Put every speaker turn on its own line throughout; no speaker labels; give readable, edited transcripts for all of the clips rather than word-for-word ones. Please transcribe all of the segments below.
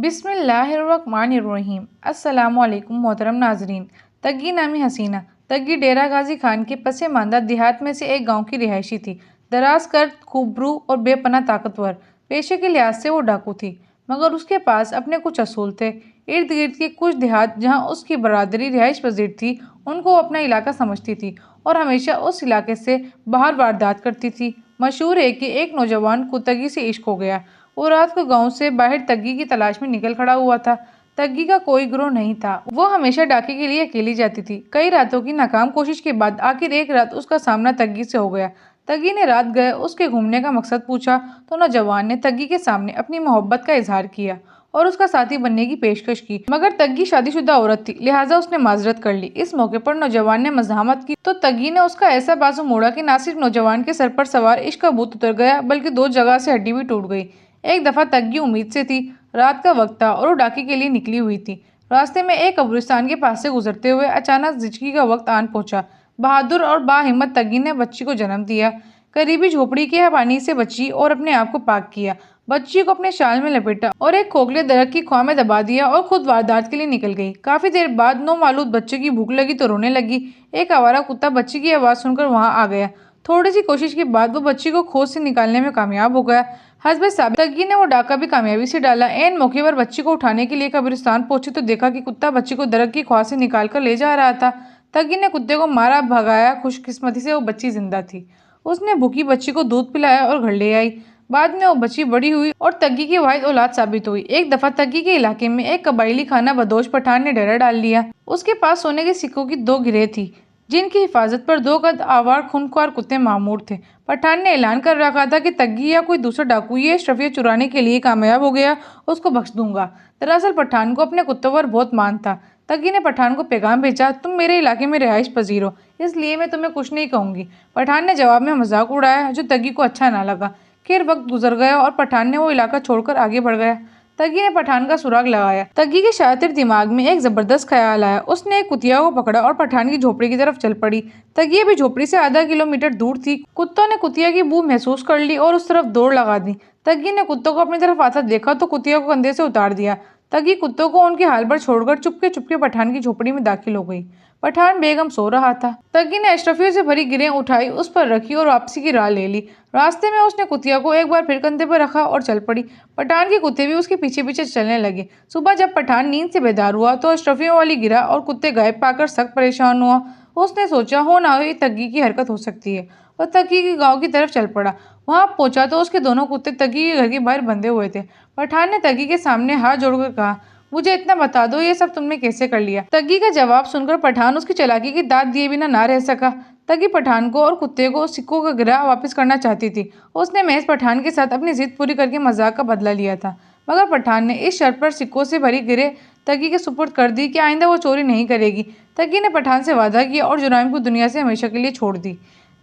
बिस्मिल्लाहिर्रहमानिर्रहीम। अस्सलामुअलैकुम मोहतरम नाजरीन। तग्गी नामी हसीना। तग्गी डेरा गाजी खान के पसमानदा देहात में से एक गांव की रिहायशी थी। दराज कर, खूबरू और बेपनाह ताकतवर। पेशे के लिहाज से वो डाकू थी, मगर उसके पास अपने कुछ असूल थे। इर्द गिर्द के कुछ देहात जहाँ उसकी बरादरी रिहाइश पजीर थी, उनको वो अपना इलाका समझती थी और हमेशा उस इलाके से बाहर वारदात करती थी। मशहूर है कि एक नौजवान को तग्गी से इश्क हो गया। वो रात को गांव से बाहर तग्गी की तलाश में निकल खड़ा हुआ था। तग्गी का कोई ग्रोह नहीं था। वो हमेशा डाके के लिए अकेली जाती थी। कई रातों की नाकाम कोशिश के बाद आखिर एक रात उसका सामना तग्गी से हो गया। तग्गी ने रात गए उसके घूमने का मकसद पूछा तो नौजवान ने तग्गी के सामने अपनी मोहब्बत का इजहार किया और उसका साथी बनने की पेशकश की, मगर तग्गी शादीशुदा औरत थी, लिहाजा उसने माजरत कर ली। इस मौके पर नौजवान ने मज़ाहमत की तो तग्गी ने उसका ऐसा बाजू मोड़ा कि ना सिर्फ नौजवान के सर पर सवार इश्क का भूत उतर गया, बल्कि दो जगह से हड्डी भी टूट गई। एक दफा तग्गी उम्मीद से थी। रात का वक्त था और वो डाके के लिए निकली हुई थी। रास्ते में एक कब्रिस्तान के पास से गुजरते हुए अचानक जिंदगी का वक्त आन पहुंचा। बहादुर और बाहिम्मत तग्गी ने बच्ची को जन्म दिया। करीबी झोपड़ी के पानी से बची और अपने आप को पाक किया। बच्ची को अपने शाल में लपेटा और एक खोखले दरख्त की ख्वाह में दबा दिया और खुद वारदात के लिए निकल गई। काफी देर बाद नौमालूम बच्चे की भूख लगी तो रोने लगी। एक आवारा कुत्ता बच्ची की आवाज सुनकर वहां आ गया। थोड़ी सी कोशिश के बाद वो बच्ची को खोज से निकालने में कामयाब हो गया। हस्ब साबित तग्गी ने वो डाका भी कामयाबी से डाला। ऐन मौके पर बच्ची को उठाने के लिए कब्रिस्तान पहुंची तो देखा कि कुत्ता बच्ची को दरख्त की ख्वाह से निकाल कर ले जा रहा था। तग्गी ने कुत्ते को मारा भगाया। खुशकिस्मती से वो बच्ची जिंदा थी। उसने भूखी बच्ची को दूध पिलाया और घर ले आई। बाद में वो बच्ची बड़ी हुई और तग्गी की वाहिद औलाद साबित हुई। एक दफा तग्गी के इलाके में एक कबायली खाना बदोश पठान ने डेरा डाल लिया। उसके पास सोने के सिक्कों की 2 गिरह थी, जिनकी हिफाजत पर 2 कद आवार खूंखार कुत्ते मामूर थे। पठान ने ऐलान कर रखा था कि तग्गी या कोई दूसरा डाकू ये अशरफिया चुराने के लिए कामयाब हो गया, उसको बख्श दूंगा। दरअसल पठान को अपने कुत्तों पर बहुत मान था। तग्गी ने पठान को पैगाम भेजा, तुम मेरे इलाके में रिहाइश पजीर हो, इसलिए मैं तुम्हें कुछ नहीं कहूंगी। पठान ने जवाब में मजाक उड़ाया, जो तग्गी को अच्छा ना लगा। खैर वक्त गुजर गया और पठान ने वो इलाका छोड़कर आगे बढ़ गया। तग्गी ने पठान का सुराग लगाया। तग्गी के शातिर दिमाग में एक जबरदस्त ख्याल आया। उसने एक कुतिया को पकड़ा और पठान की झोपड़ी की तरफ चल पड़ी। तग्गी अभी झोपड़ी से आधा किलोमीटर दूर थी। कुत्तों ने कुतिया की बू महसूस कर ली और उस तरफ दौड़ लगा दी। तग्गी ने कुत्तों को अपनी तरफ आता देखा तो कुतिया को कंधे से उतार दिया। तग्गी कुत्तों को उनके हाल पर छोड़कर चुपके चुपके पठान की झोपड़ी में दाखिल हो गई। पठान बेगम सो रहा था। तग्गी ने अशरफियों से भरी गिरें उठाई, उस पर रखी और वापसी की राह ले ली। रास्ते में उसने कुतिया को एक बार फिर कंधे पर रखा और चल पड़ी। पठान के कुत्ते भी उसके पीछे पीछे चलने लगे। सुबह जब पठान नींद से बेदार हुआ तो अशरफियों वाली गिरा और कुत्ते गायब पाकर सख्त परेशान हुआ। उसने सोचा हो ना हो ये तग्गी की हरकत हो सकती है और तग्गी के गाँव की तरफ चल पड़ा। वहां पहुंचा तो उसके दोनों कुत्ते तग्गी के घर के बाहर बंधे हुए थे। पठान ने तग्गी के सामने हाथ जोड़कर कहा, मुझे इतना बता दो ये सब तुमने कैसे कर लिया। तग्गी का जवाब सुनकर पठान उसकी चालाकी की दाद दिए बिना ना रह सका। तग्गी पठान को और कुत्ते को सिक्कों का गिरह वापस करना चाहती थी। उसने महज पठान के साथ अपनी जिद पूरी करके मजाक का बदला लिया था, मगर पठान ने इस शर्त पर सिक्कों से भरी गिरह तग्गी के सुपुर्द कर दी कि आइंदा वो चोरी नहीं करेगी। तग्गी ने पठान से वादा किया और जुराइम को दुनिया से हमेशा के लिए छोड़ दी।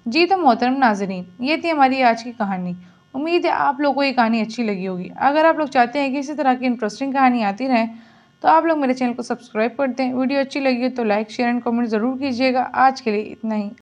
जी तो मोहतरम नाजरीन, ये थी हमारी आज की कहानी। उम्मीद है आप लोगों को ये कहानी अच्छी लगी होगी। अगर आप लोग चाहते हैं कि इसी तरह की इंटरेस्टिंग कहानी आती रहें तो आप लोग मेरे चैनल को सब्सक्राइब कर दें। वीडियो अच्छी लगी हो तो लाइक शेयर एंड कमेंट ज़रूर कीजिएगा। आज के लिए इतना ही।